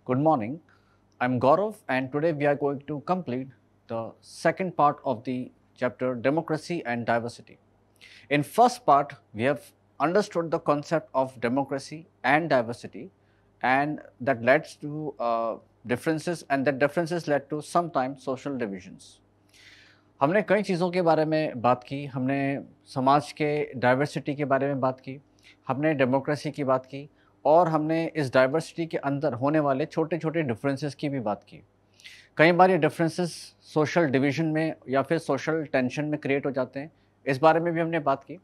Good morning. I'm Gaurav, and today we are going to complete the second part of the chapter Democracy and Diversity. In first part, we have understood the concept of democracy and diversity, and that led to differences, and that differences led to sometimes social divisions. हमने कई चीज़ों के बारे में बात की, हमने समाज के डाइवर्सिटी के बारे में बात की, हमने डेमोक्रेसी की बात की और हमने इस डाइवर्सिटी के अंदर होने वाले छोटे-छोटे डिफरेंसेस की भी बात की। कई बार ये डिफरेंसेस सोशल डिवीज़न में या फिर सोशल टेंशन में क्रिएट हो जाते हैं, इस बारे में भी हमने बात की।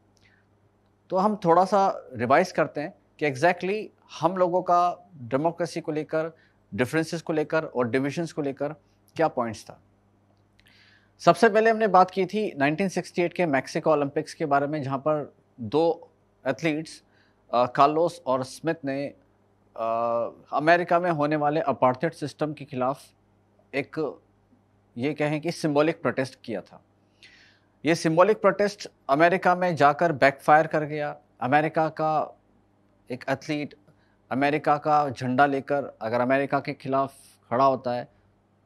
तो हम थोड़ा-सा रिवाइज़ करते हैं कि एग्ज़ैक्टली हम लोगों का डेमोक्रेसी को लेकर, डिफरेंसेस को लेकर और डिविज़न्स को लेकर क्या पॉइंट्स था। सबसे पहले हमने बात की थी 1968 के मैक्सिको ओलंपिक्स के बारे में, जहाँ पर 2 एथलीट्स कार्लोस और स्मिथ ने अमेरिका में होने वाले अपार्थाइड सिस्टम के खिलाफ एक ये कहें कि सिंबॉलिक प्रोटेस्ट किया था। ये सिंबॉलिक प्रोटेस्ट अमेरिका में जाकर बैकफायर कर गया। अमेरिका का एक एथलीट अमेरिका का झंडा लेकर अगर अमेरिका के खिलाफ खड़ा होता है,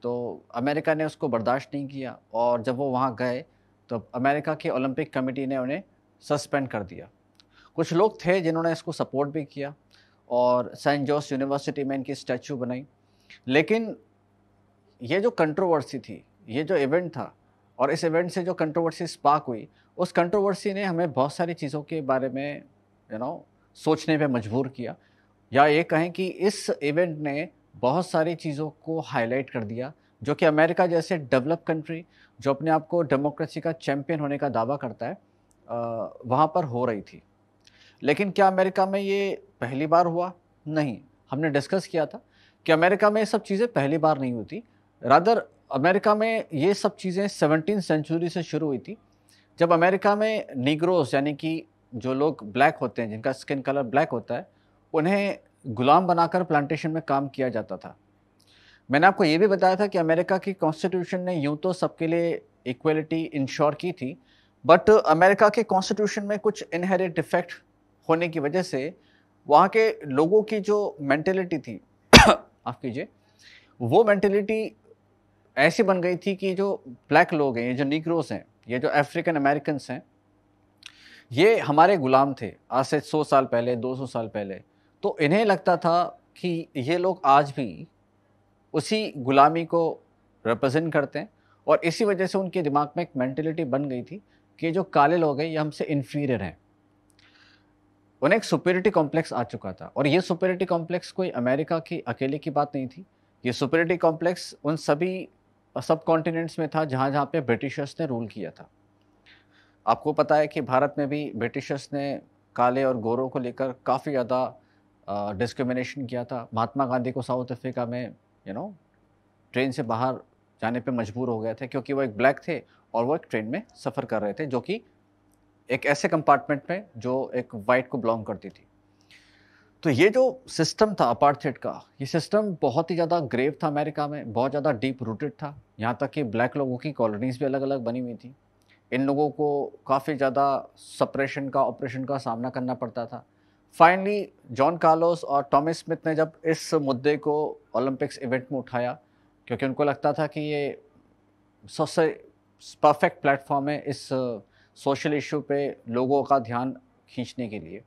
तो अमेरिका ने उसको बर्दाश्त नहीं किया और जब वो वहाँ गए, तो अमेरिका की ओलंपिक कमेटी ने उन्हें सस्पेंड कर दिया। कुछ लोग थे जिन्होंने इसको सपोर्ट भी किया और सेंट जोस यूनिवर्सिटी में इनकी स्टैचू बनाई। लेकिन ये जो कंट्रोवर्सी थी, ये जो इवेंट था और इस इवेंट से जो कंट्रोवर्सी स्पार्क हुई, उस कंट्रोवर्सी ने हमें बहुत सारी चीज़ों के बारे में सोचने पे मजबूर किया, या ये कहें कि इस इवेंट ने बहुत सारी चीज़ों को हाईलाइट कर दिया, जो कि अमेरिका जैसे डेवलप कंट्री, जो अपने आप को डेमोक्रेसी का चैंपियन होने का दावा करता है, वहाँ पर हो रही थी। लेकिन क्या अमेरिका में ये पहली बार हुआ? नहीं। हमने डिस्कस किया था कि अमेरिका में ये सब चीज़ें पहली बार नहीं होती। रादर अमेरिका में ये सब चीज़ें 17th सेंचुरी से शुरू हुई थी, जब अमेरिका में नीग्रोस यानी कि जो लोग ब्लैक होते हैं, जिनका स्किन कलर ब्लैक होता है, उन्हें गुलाम बनाकर प्लांटेशन में काम किया जाता था। मैंने आपको ये भी बताया था कि अमेरिका की कॉन्स्टिट्यूशन ने यूँ तो सबके लिए इक्वलिटी इंश्योर की थी, बट अमेरिका के कॉन्स्टिट्यूशन में कुछ इनहेरेंट डिफेक्ट होने की वजह से वहाँ के लोगों की जो मेंटालिटी थी माफ़ कीजिए, वो मेंटालिटी ऐसी बन गई थी कि जो ब्लैक लोग हैं, ये जो नीग्रोस हैं, ये जो अफ्रीकन अमेरिकन्स हैं, ये हमारे गुलाम थे आज से 100 साल पहले, 200 साल पहले। तो इन्हें लगता था कि ये लोग आज भी उसी गुलामी को रिप्रेजेंट करते हैं और इसी वजह से उनके दिमाग में एक मेंटालिटी बन गई थी कि जो काले लोग हैं, ये हमसे इन्फीरियर हैं। उन्हें एक सुपीरियरिटी कॉम्प्लेक्स आ चुका था और ये सुपीरियरिटी कॉम्प्लेक्स कोई अमेरिका की अकेले की बात नहीं थी। ये सुपीरियरिटी कॉम्प्लेक्स उन सभी सब कॉन्टिनेंट्स में था जहाँ-जहाँ पे ब्रिटिशर्स ने रूल किया था। आपको पता है कि भारत में भी ब्रिटिशर्स ने काले और गोरों को लेकर काफ़ी ज़्यादा डिस्क्रिमिनेशन किया था। महात्मा गांधी को साउथ अफ्रीका में ट्रेन से बाहर जाने पे मजबूर हो गए थे, क्योंकि वो एक ब्लैक थे और वो एक ट्रेन में सफ़र कर रहे थे, जो कि एक ऐसे कंपार्टमेंट में जो एक वाइट को बिलोंग करती थी। तो ये जो सिस्टम था अपार्थाइड का, ये सिस्टम बहुत ही ज़्यादा ग्रेव था अमेरिका में, बहुत ज़्यादा डीप रूटेड था। यहाँ तक कि ब्लैक लोगों की कॉलोनीज़ भी अलग-अलग बनी हुई थी। इन लोगों को काफ़ी ज़्यादा सप्रेशन का, ऑपरेशन का सामना करना पड़ता था। फाइनली जॉन कार्लोस और टॉमी स्मिथ ने जब इस मुद्दे को ओलंपिक्स इवेंट में उठाया, क्योंकि उनको लगता था कि ये सबसे परफेक्ट प्लेटफॉर्म है इस सोशल इशू पे लोगों का ध्यान खींचने के लिए।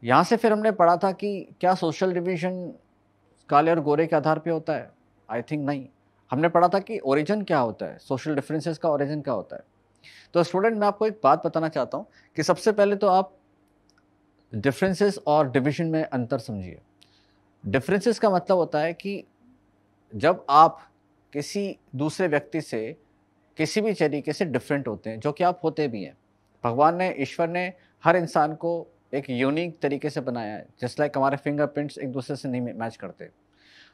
यहाँ से फिर हमने पढ़ा था कि क्या सोशल डिवीज़न काले और गोरे के आधार पे होता है? आई थिंक नहीं। हमने पढ़ा था कि ओरिजिन क्या होता है, सोशल डिफरेंसेस का ओरिजिन क्या होता है। तो स्टूडेंट, मैं आपको एक बात बताना चाहता हूँ कि सबसे पहले तो आप डिफरेंसेस और डिवीज़न में अंतर समझिए। डिफरेंसेस का मतलब होता है कि जब आप किसी दूसरे व्यक्ति से किसी भी तरीके से डिफरेंट होते हैं, जो कि आप होते भी हैं। भगवान ने, ईश्वर ने हर इंसान को एक यूनिक तरीके से बनाया है, जस्ट लाइक हमारे फिंगरप्रिंट्स एक दूसरे से नहीं मैच करते।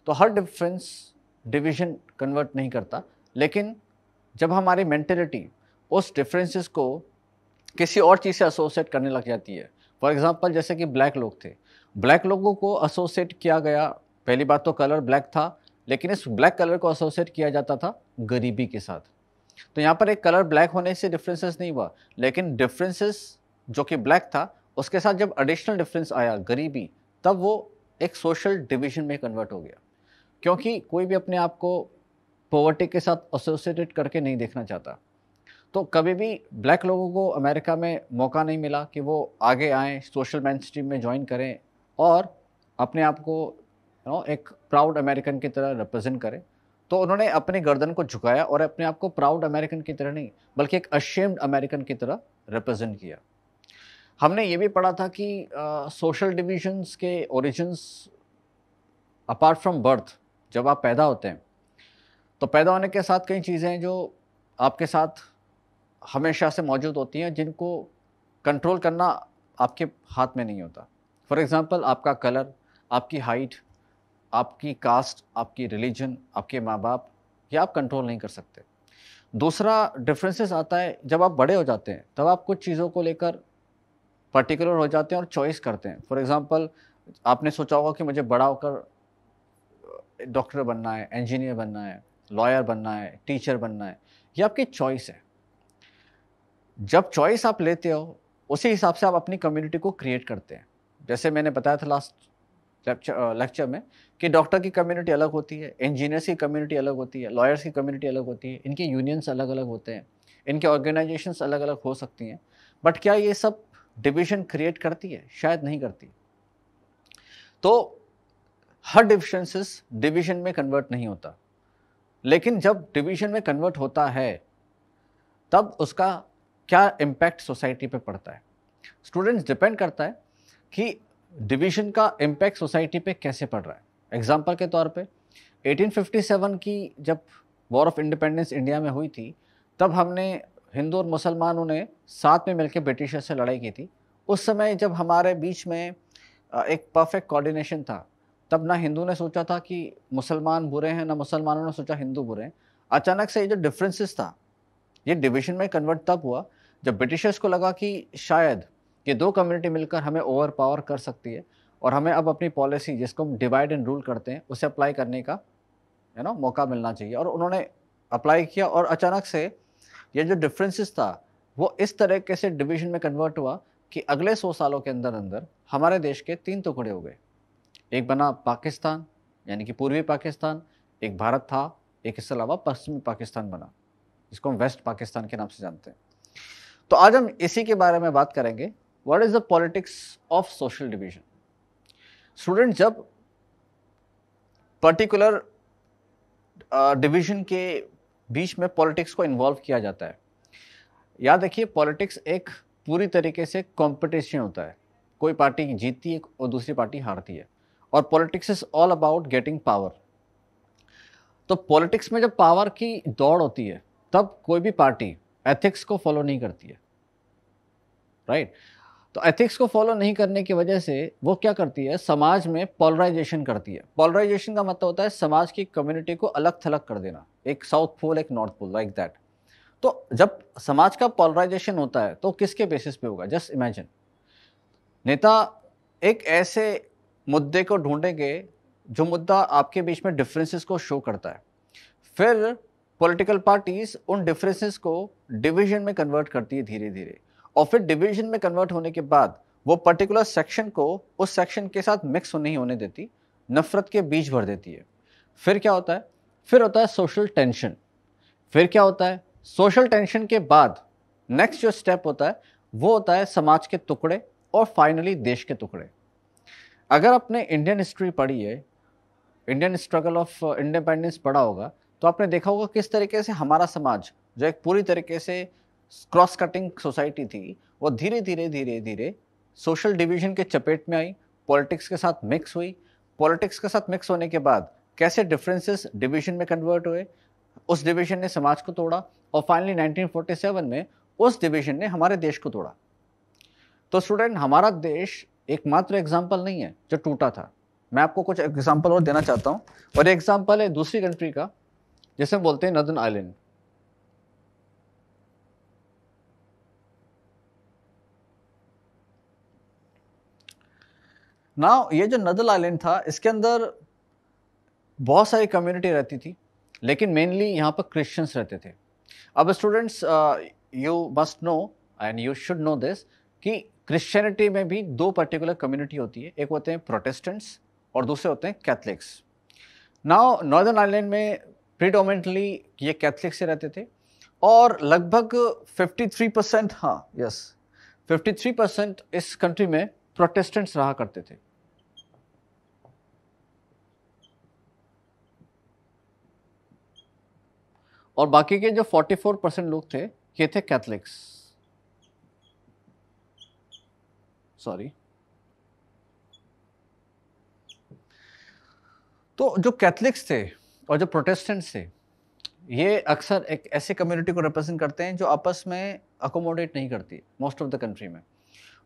तो हर डिफरेंस डिवीज़न कन्वर्ट नहीं करता, लेकिन जब हमारी मेंटालिटी उस डिफरेंसेस को किसी और चीज़ से एसोसिएट करने लग जाती है। फॉर एग्ज़ाम्पल, जैसे कि ब्लैक लोग थे। ब्लैक लोगों को एसोसिएट किया गया, पहली बात तो कलर ब्लैक था, लेकिन इस ब्लैक कलर को एसोसिएट किया जाता था गरीबी के साथ। तो यहाँ पर एक कलर ब्लैक होने से डिफरेंसेस नहीं हुआ, लेकिन डिफरेंसेस जो कि ब्लैक था, उसके साथ जब एडिशनल डिफरेंस आया गरीबी, तब वो एक सोशल डिवीज़न में कन्वर्ट हो गया। क्योंकि कोई भी अपने आप को पॉवर्टी के साथ एसोसिएटेड करके नहीं देखना चाहता। तो कभी भी ब्लैक लोगों को अमेरिका में मौका नहीं मिला कि वो आगे आएँ, सोशल मेनस्ट्रीम में जॉइन करें और अपने आप को एक प्राउड अमेरिकन की तरह रिप्रेजेंट करें। तो उन्होंने अपनी गर्दन को झुकाया और अपने आप को प्राउड अमेरिकन की तरह नहीं, बल्कि एक अशेम्ड अमेरिकन की तरह रिप्रेजेंट किया। हमने ये भी पढ़ा था कि सोशल डिविजन्स के ओरिजिन्स अपार्ट फ्रॉम बर्थ, जब आप पैदा होते हैं, तो पैदा होने के साथ कई चीज़ें हैं जो आपके साथ हमेशा से मौजूद होती हैं, जिनको कंट्रोल करना आपके हाथ में नहीं होता। फॉर एग्ज़ाम्पल आपका कलर, आपकी हाइट, आपकी कास्ट, आपकी रिलीजन, आपके माँ-बाप, ये आप कंट्रोल नहीं कर सकते। दूसरा डिफरेंसेस आता है जब आप बड़े हो जाते हैं, तब आप कुछ चीज़ों को लेकर पर्टिकुलर हो जाते हैं और चॉइस करते हैं। फॉर एग्ज़ाम्पल आपने सोचा होगा कि मुझे बड़ा होकर डॉक्टर बनना है, इंजीनियर बनना है, लॉयर बनना है, टीचर बनना है, ये आपकी चॉइस है। जब चॉइस आप लेते हो, उसी हिसाब से आप अपनी कम्युनिटी को क्रिएट करते हैं। जैसे मैंने बताया था लास्ट लेक्चर में कि डॉक्टर की कम्युनिटी अलग होती है, इंजीनियर्स की कम्युनिटी अलग होती है, लॉयर्स की कम्युनिटी अलग होती है, इनके यूनियंस अलग-अलग होते हैं, इनके ऑर्गेनाइजेशंस अलग-अलग हो सकती हैं। बट क्या ये सब डिवीज़न क्रिएट करती है? शायद नहीं करती। तो हर डिफरेंसेस डिवीज़न में कन्वर्ट नहीं होता, लेकिन जब डिवीज़न में कन्वर्ट होता है, तब उसका क्या इम्पैक्ट सोसाइटी पे पड़ता है? स्टूडेंट्स, डिपेंड करता है कि डिवीज़न का इम्पैक्ट सोसाइटी पे कैसे पड़ रहा है। एग्जाम्पल के तौर पे 1857 की जब वॉर ऑफ इंडिपेंडेंस इंडिया में हुई थी, तब हमने हिंदू और मुसलमानों ने साथ में मिलकर ब्रिटिशर से लड़ाई की थी। उस समय जब हमारे बीच में एक परफेक्ट कोऑर्डिनेशन था, तब ना हिंदू ने सोचा था कि मुसलमान बुरे हैं, ना मुसलमानों ने सोचा हिंदू बुरे हैं। अचानक से ये जो डिफरेंसेस था, ये डिवीज़न में कन्वर्ट तब हुआ जब ब्रिटिशर्स को लगा कि शायद ये दो कम्युनिटी मिलकर हमें ओवर पावर कर सकती है और हमें अब अपनी पॉलिसी, जिसको हम डिवाइड एंड रूल करते हैं, उसे अप्लाई करने का मौका मिलना चाहिए। और उन्होंने अप्लाई किया और अचानक से ये जो डिफरेंसेस था, वो इस तरीके से डिवीज़न में कन्वर्ट हुआ कि अगले 100 सालों के अंदर अंदर हमारे देश के 3 टुकड़े हो गए। एक बना पाकिस्तान, यानी कि पूर्वी पाकिस्तान, एक भारत था, एक इसके अलावा पश्चिमी पाकिस्तान बना, जिसको हम वेस्ट पाकिस्तान के नाम से जानते हैं। तो आज हम इसी के बारे में बात करेंगे, what is the politics of social division. Student, जब पर्टिकुलर डिवीजन के बीच में पॉलिटिक्स को इन्वॉल्व किया जाता है, याद रखिए पॉलिटिक्स एक पूरी तरीके से कंपटीशन होता है। कोई पार्टी जीतती है और दूसरी पार्टी हारती है, और politics is all about getting power. तो पॉलिटिक्स में जब पावर की दौड़ होती है, तब कोई भी पार्टी एथिक्स को फॉलो नहीं करती है, राइट। तो एथिक्स को फॉलो नहीं करने की वजह से वो क्या करती है, समाज में पोलराइजेशन करती है। पोलराइजेशन का मतलब होता है समाज की कम्युनिटी को अलग थलग कर देना, एक साउथ पोल एक नॉर्थ पोल, लाइक दैट। तो जब समाज का पोलराइजेशन होता है तो किसके बेसिस पे होगा? जस्ट इमेजिन, नेता एक ऐसे मुद्दे को ढूंढेंगे जो मुद्दा आपके बीच में डिफरेंसेस को शो करता है। फिर पॉलिटिकल पार्टीज उन डिफरेंसेस को डिवीजन में कन्वर्ट करती है धीरे धीरे, और फिर डिवीजन में कन्वर्ट होने के बाद वो पर्टिकुलर सेक्शन को उस सेक्शन के साथ मिक्स नहीं होने देती, नफरत के बीज भर देती है। फिर क्या होता है? फिर होता है सोशल टेंशन। फिर क्या होता है? सोशल टेंशन के बाद नेक्स्ट जो स्टेप होता है वो होता है समाज के टुकड़े और फाइनली देश के टुकड़े। अगर आपने इंडियन हिस्ट्री पढ़ी है, इंडियन स्ट्रगल ऑफ इंडिपेंडेंस पढ़ा होगा, तो आपने देखा होगा किस तरीके से हमारा समाज, जो एक पूरी तरीके से क्रॉस कटिंग सोसाइटी थी, वो धीरे धीरे धीरे धीरे सोशल डिवीजन के चपेट में आई, पॉलिटिक्स के साथ मिक्स हुई। पॉलिटिक्स के साथ मिक्स होने के बाद कैसे डिफरेंसेस डिवीजन में कन्वर्ट हुए, उस डिवीजन ने समाज को तोड़ा, और फाइनली 1947 में उस डिवीजन ने हमारे देश को तोड़ा। तो स्टूडेंट, हमारा देश एकमात्र एग्जाम्पल नहीं है जो टूटा था। मैं आपको कुछ एग्जाम्पल और देना चाहता हूँ, और एग्जाम्पल है दूसरी कंट्री का, जिसे बोलते हैं नॉर्दर्न आइलैंड। नाउ ये जो नॉर्दर्न आइलैंड था, इसके अंदर बहुत सारी कम्युनिटी रहती थी, लेकिन मेनली यहाँ पर क्रिश्चियंस रहते थे। अब students, you must know and you should know this कि क्रिश्चियनिटी में भी दो पर्टिकुलर कम्युनिटी होती है। एक होते हैं प्रोटेस्टेंट्स और दूसरे होते हैं कैथलिक्स। नाउ नॉर्दर्न आयरलैंड में प्रीडोमिनेटली ये कैथलिक से रहते थे और लगभग 53%, हाँ यस 53% इस कंट्री में प्रोटेस्टेंट्स रहा करते थे। और बाकी के जो 44% लोग थे ये थे कैथलिक्स। सॉरी। तो जो कैथलिक्स थे और जो प्रोटेस्टेंट्स थे ये अक्सर एक ऐसे कम्युनिटी को रिप्रेजेंट करते हैं जो आपस में अकोमोडेट नहीं करती मोस्ट ऑफ द कंट्री में।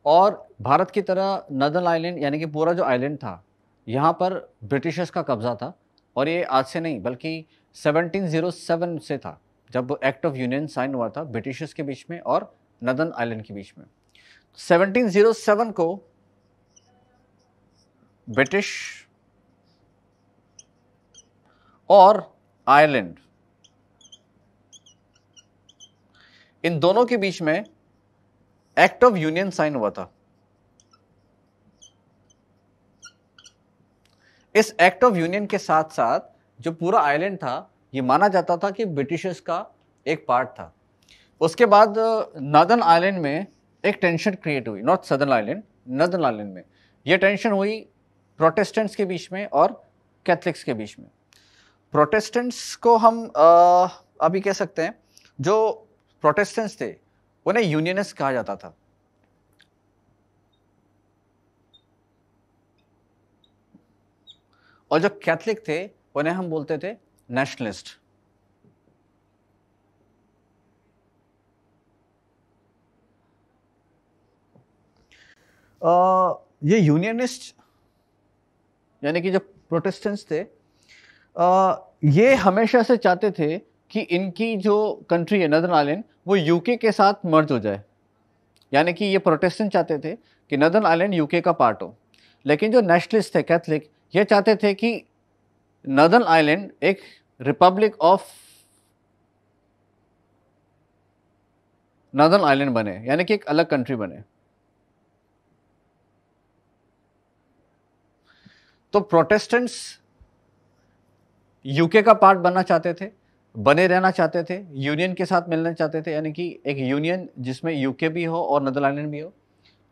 और भारत की तरह नॉर्दर्न आइलैंड यानी कि पूरा जो आइलैंड था यहाँ पर ब्रिटिशर्स का कब्जा था। और ये आज से नहीं बल्कि 1707 से था जब एक्ट ऑफ यूनियन साइन हुआ था ब्रिटिशर्स के बीच में और नॉर्दर्न आइलैंड के बीच में। 1707 को ब्रिटिश और आयरलैंड इन दोनों के बीच में एक्ट ऑफ यूनियन साइन हुआ था। इस एक्ट ऑफ यूनियन के साथ साथ जो पूरा आइलैंड था ये माना जाता था कि ब्रिटिशर्स का एक पार्ट था। उसके बाद नॉर्दर्न आइलैंड में एक टेंशन क्रिएट हुई, not southern island, northern island में ये टेंशन हुई प्रोटेस्टेंट्स के बीच में और कैथलिक्स के बीच में। प्रोटेस्टेंट्स को हम अभी कह सकते हैं जो प्रोटेस्टेंट्स थे उन्हें यूनियनिस्ट कहा जाता था। और जो कैथलिक थे उन्हें हम बोलते थे नेशनलिस्ट। ये यूनियनिस्ट यानी कि जो प्रोटेस्टेंट्स थे ये हमेशा से चाहते थे कि इनकी जो कंट्री है नॉर्दर्न आइलैंड वो यूके के साथ मर्ज हो जाए। यानी कि ये प्रोटेस्टेंट चाहते थे कि नॉर्दर्न आइलैंड यूके का पार्ट हो। लेकिन जो नेशनलिस्ट थे कैथलिक ये चाहते थे कि नॉर्दर्न आइलैंड एक रिपब्लिक ऑफ नॉर्दर्न आइलैंड बने, यानी कि एक अलग कंट्री बने। तो प्रोटेस्टेंट्स यूके का पार्ट बनना चाहते थे, बने रहना चाहते थे, यूनियन के साथ मिलना चाहते थे, यानी कि एक यूनियन जिसमें यूके भी हो और नॉर्दर्न आइलैंड भी हो।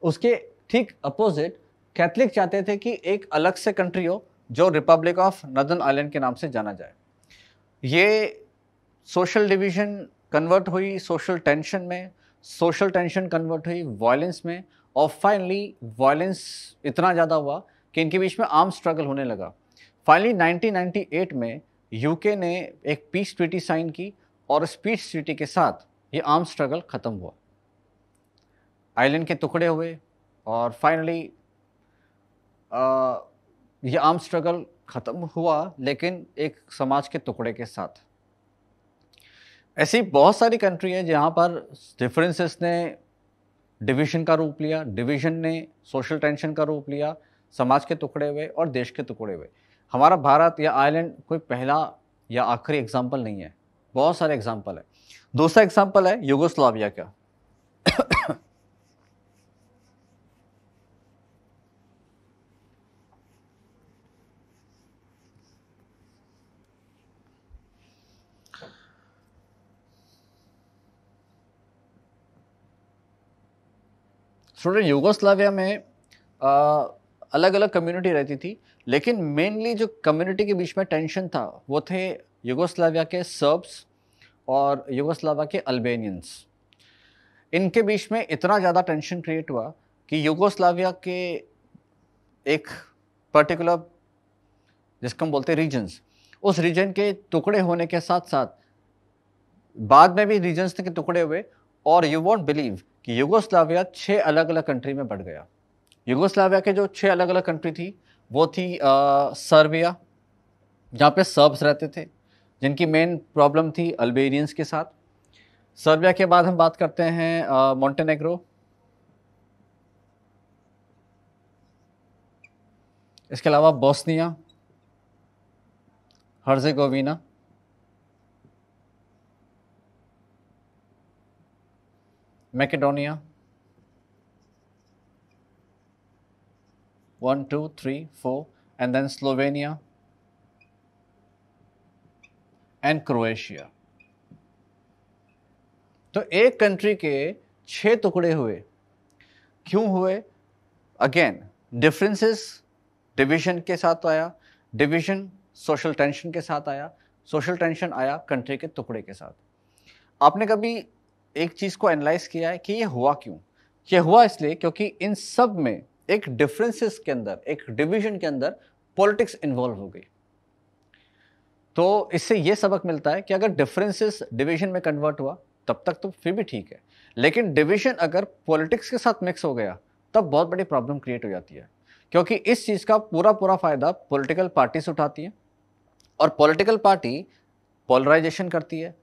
उसके ठीक अपोजिट कैथलिक चाहते थे कि एक अलग से कंट्री हो जो रिपब्लिक ऑफ नॉर्दर्न आइलैंड के नाम से जाना जाए। ये सोशल डिवीजन कन्वर्ट हुई सोशल टेंशन में, सोशल टेंशन कन्वर्ट हुई वायलेंस में, और फाइनली वायलेंस इतना ज़्यादा हुआ कि इनके बीच में आर्म स्ट्रगल होने लगा। फाइनली 1998 में यूके ने एक पीस ट्रीटी साइन की और इस पीस ट्रीटी के साथ ये आर्म स्ट्रगल ख़त्म हुआ। आइलैंड के टुकड़े हुए और फाइनली ये आर्म स्ट्रगल ख़त्म हुआ, लेकिन एक समाज के टुकड़े के साथ। ऐसी बहुत सारी कंट्री है जहाँ पर डिफरेंसेस ने डिवीजन का रूप लिया, डिवीजन ने सोशल टेंशन का रूप लिया, समाज के टुकड़े हुए और देश के टुकड़े हुए। हमारा भारत या आइलैंड कोई पहला या आखिरी एग्जाम्पल नहीं है, बहुत सारे एग्जाम्पल है। दूसरा एग्जाम्पल है यूगोस्लाविया का। स्टूडेंट यूगोस्लाविया में अलग अलग कम्युनिटी रहती थी, लेकिन मेनली जो कम्युनिटी के बीच में टेंशन था वो थे यूगोस्लाविया के सर्ब्स और यूगोस्लाविया के अल्बेनियंस। इनके बीच में इतना ज़्यादा टेंशन क्रिएट हुआ कि यूगोस्लाविया के एक पर्टिकुलर जिसको हम बोलते हैं रीजन्स, उस रीजन के टुकड़े होने के साथ साथ बाद में भी रीजन्स के टुकड़े हुए और यू वॉन्ट बिलीव कि यूगोस्लाविया 6 अलग अलग कंट्री में बढ़ गया। यूगोस्लाविया के जो 6 अलग अलग कंट्री थी वो थी सर्बिया, जहाँ पे सर्ब्स रहते थे जिनकी मेन प्रॉब्लम थी अल्बेनियंस के साथ। सर्बिया के बाद हम बात करते हैं मोंटेनेग्रो, इसके अलावा Bosnia Herzegovina, Macedonia, 1 2 3 4, and then Slovenia, and Croatia. तो एक कंट्री के 6 टुकड़े हुए, क्यों हुए? अगेन डिफरेंसेस डिवीजन के साथ आया, डिवीजन सोशल टेंशन के साथ आया, सोशल टेंशन आया कंट्री के टुकड़े के साथ। आपने कभी एक चीज को एनालाइज किया है कि ये हुआ क्यों? ये हुआ इसलिए क्योंकि इन सब में एक डिफरेंसेस के अंदर, एक डिवीजन के अंदर पॉलिटिक्स इन्वॉल्व हो गई। तो इससे ये सबक मिलता है कि अगर डिफरेंसेस डिवीजन में कन्वर्ट हुआ तब तक तो फिर भी ठीक है, लेकिन डिवीजन अगर पॉलिटिक्स के साथ मिक्स हो गया तब बहुत बड़ी प्रॉब्लम क्रिएट हो जाती है, क्योंकि इस चीज का पूरा पूरा फायदा पॉलिटिकल पार्टीज उठाती है और पॉलिटिकल पार्टी पोलराइजेशन करती है।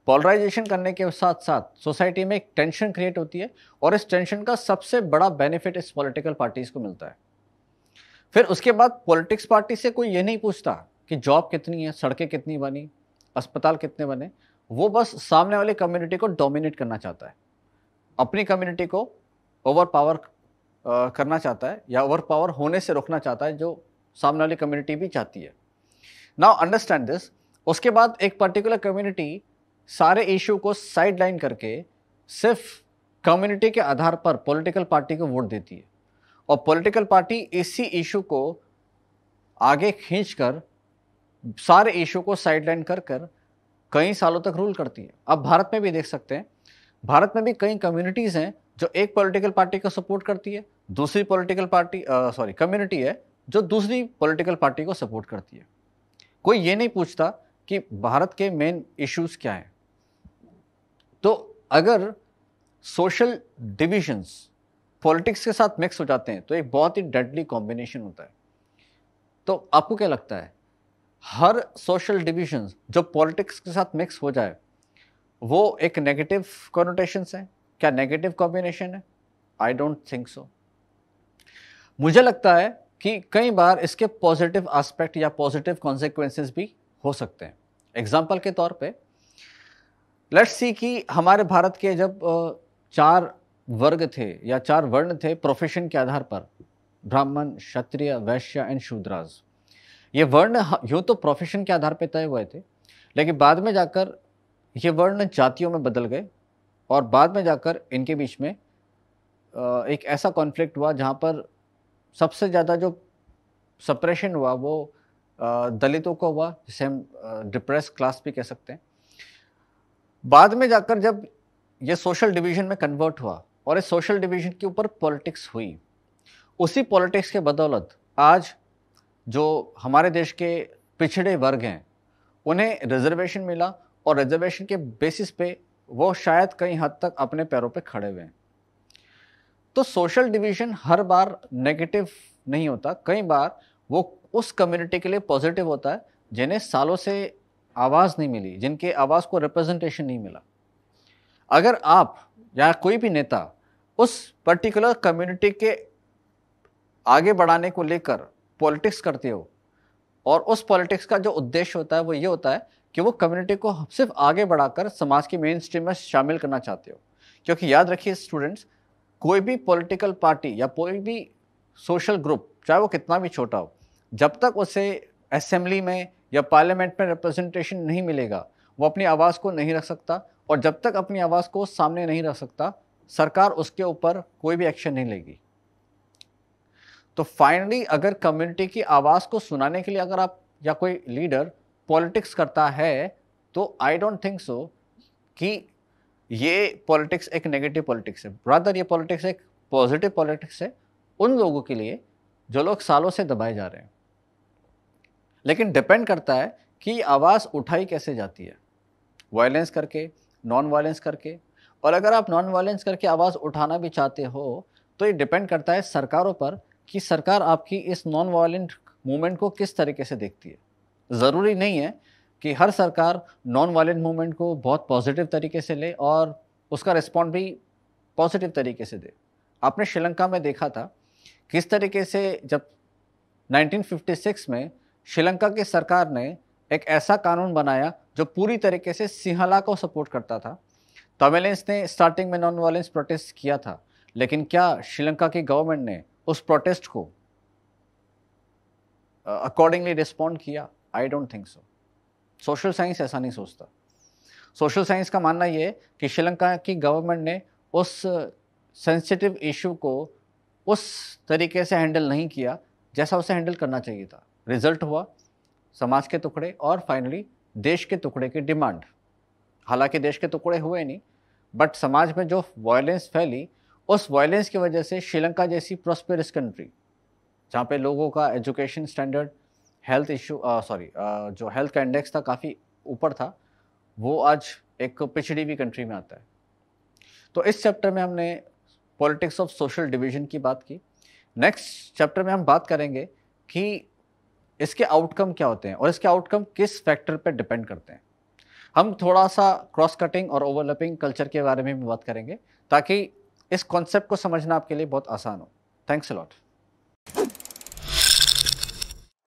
पोलराइजेशन करने के साथ साथ सोसाइटी में एक टेंशन क्रिएट होती है और इस टेंशन का सबसे बड़ा बेनिफिट इस पॉलिटिकल पार्टीज को मिलता है। फिर उसके बाद पॉलिटिक्स पार्टी से कोई ये नहीं पूछता कि जॉब कितनी है, सड़कें कितनी बनी, अस्पताल कितने बने। वो बस सामने वाली कम्युनिटी को डोमिनेट करना चाहता है, अपनी कम्युनिटी को ओवर पावर करना चाहता है या ओवर पावर होने से रोकना चाहता है, जो सामने वाली कम्युनिटी भी चाहती है। Now understand this. उसके बाद एक पर्टिकुलर कम्युनिटी सारे इशू को साइड लाइन करके सिर्फ कम्युनिटी के आधार पर पॉलिटिकल पार्टी को वोट देती है और पॉलिटिकल पार्टी इसी इशू को आगे खींचकर सारे इशू को साइडलाइन कर कर कई सालों तक रूल करती है। अब भारत में भी देख सकते हैं, भारत में भी कई कम्युनिटीज हैं जो एक पॉलिटिकल पार्टी को सपोर्ट करती है, दूसरी पॉलिटिकल पार्टी कम्युनिटी है जो दूसरी पॉलिटिकल पार्टी को सपोर्ट करती है। कोई ये नहीं पूछता कि भारत के मेन इश्यूज क्या हैं। तो अगर सोशल डिविजन्स पॉलिटिक्स के साथ मिक्स हो जाते हैं तो एक बहुत ही डेडली कॉम्बिनेशन होता है। तो आपको क्या लगता है, हर सोशल डिविजन्स जो पॉलिटिक्स के साथ मिक्स हो जाए वो एक नेगेटिव कॉनोटेशंस है? क्या नेगेटिव कॉम्बिनेशन है? I don't think so. मुझे लगता है कि कई बार इसके पॉजिटिव एस्पेक्ट या पॉजिटिव कॉन्सिक्वेंसेस भी हो सकते हैं। एग्जाम्पल के तौर पे लेट्स सी कि हमारे भारत के जब 4 वर्ग थे या 4 वर्ण थे प्रोफेशन के आधार पर, ब्राह्मण, क्षत्रिय, वैश्य एंड शूद्रास। ये वर्ण यूँ तो प्रोफेशन के आधार पर तय हुए थे, लेकिन बाद में जाकर ये वर्ण जातियों में बदल गए और बाद में जाकर इनके बीच में एक ऐसा कॉन्फ्लिक्ट हुआ जहाँ पर सबसे ज़्यादा जो सप्रेशन हुआ वो दलितों को हुआ, जिसे हम डिप्रेस क्लास भी कह सकते हैं। बाद में जाकर जब ये सोशल डिवीजन में कन्वर्ट हुआ और इस सोशल डिवीजन के ऊपर पॉलिटिक्स हुई, उसी पॉलिटिक्स के बदौलत आज जो हमारे देश के पिछड़े वर्ग हैं उन्हें रिजर्वेशन मिला और रिजर्वेशन के बेसिस पे वो शायद कई हद तक अपने पैरों पे खड़े हुए हैं। तो सोशल डिवीजन हर बार नेगेटिव नहीं होता, कई बार वो उस कम्युनिटी के लिए पॉजिटिव होता है जिन्हें सालों से आवाज़ नहीं मिली, जिनके आवाज़ को रिप्रेजेंटेशन नहीं मिला। अगर आप या कोई भी नेता उस पर्टिकुलर कम्युनिटी के आगे बढ़ाने को लेकर पॉलिटिक्स करते हो और उस पॉलिटिक्स का जो उद्देश्य होता है वो ये होता है कि वो कम्युनिटी को सिर्फ आगे बढ़ाकर समाज की मेन स्ट्रीम में शामिल करना चाहते हो, क्योंकि याद रखिए स्टूडेंट्स, कोई भी पॉलिटिकल पार्टी या कोई भी सोशल ग्रुप चाहे वो कितना भी छोटा हो, जब तक उसे असेंबली में या पार्लियामेंट में रिप्रेजेंटेशन नहीं मिलेगा वो अपनी आवाज़ को नहीं रख सकता, और जब तक अपनी आवाज़ को सामने नहीं रख सकता सरकार उसके ऊपर कोई भी एक्शन नहीं लेगी। तो फाइनली अगर कम्युनिटी की आवाज़ को सुनाने के लिए अगर आप या कोई लीडर पॉलिटिक्स करता है तो आई डोंट थिंक सो कि ये पॉलिटिक्स एक नेगेटिव पॉलिटिक्स है, रादर ये पॉलिटिक्स एक पॉजिटिव पॉलिटिक्स है उन लोगों के लिए जो लोग सालों से दबाए जा रहे हैं। लेकिन डिपेंड करता है कि आवाज़ उठाई कैसे जाती है, वायलेंस करके, नॉन वायलेंस करके। और अगर आप नॉन वायलेंस करके आवाज़ उठाना भी चाहते हो तो ये डिपेंड करता है सरकारों पर कि सरकार आपकी इस नॉन वायलेंट मूवमेंट को किस तरीके से देखती है। ज़रूरी नहीं है कि हर सरकार नॉन वायलेंट मूवमेंट को बहुत पॉजिटिव तरीके से ले और उसका रिस्पॉन्ड भी पॉजिटिव तरीके से दे। आपने श्रीलंका में देखा था किस तरीके से जब 1956 में श्रीलंका की सरकार ने एक ऐसा कानून बनाया जो पूरी तरीके से सिंहला को सपोर्ट करता था। तमिलियंस ने स्टार्टिंग में नॉन वायलेंस प्रोटेस्ट किया था, लेकिन क्या श्रीलंका की गवर्नमेंट ने उस प्रोटेस्ट को अकॉर्डिंगली रिस्पॉन्ड किया? I don't think so. Social science ऐसा नहीं सोचता। सोशल साइंस का मानना ये है कि श्रीलंका की गवर्नमेंट ने उस सेंसिटिव इशू को उस तरीके से हैंडल नहीं किया जैसा उसे हैंडल करना चाहिए था। रिजल्ट हुआ समाज के टुकड़े और फाइनली देश के टुकड़े की डिमांड। हालांकि देश के टुकड़े हुए नहीं, बट समाज में जो वायलेंस फैली, उस वायलेंस की वजह से श्रीलंका जैसी प्रोस्पेरस कंट्री, जहाँ पे लोगों का एजुकेशन स्टैंडर्ड, हेल्थ इशू जो हेल्थ का इंडेक्स था काफ़ी ऊपर था, वो आज एक पिछड़ी हुई कंट्री में आता है। तो इस चैप्टर में हमने पॉलिटिक्स ऑफ सोशल डिवीजन की बात की। नेक्स्ट चैप्टर में हम बात करेंगे कि इसके आउटकम क्या होते हैं और इसके आउटकम किस फैक्टर पर डिपेंड करते हैं। हम थोड़ा सा क्रॉस कटिंग और ओवरलैपिंग कल्चर के बारे में भी बात करेंगे ताकि इस कॉन्सेप्ट को समझना आपके लिए बहुत आसान हो। Thanks a lot.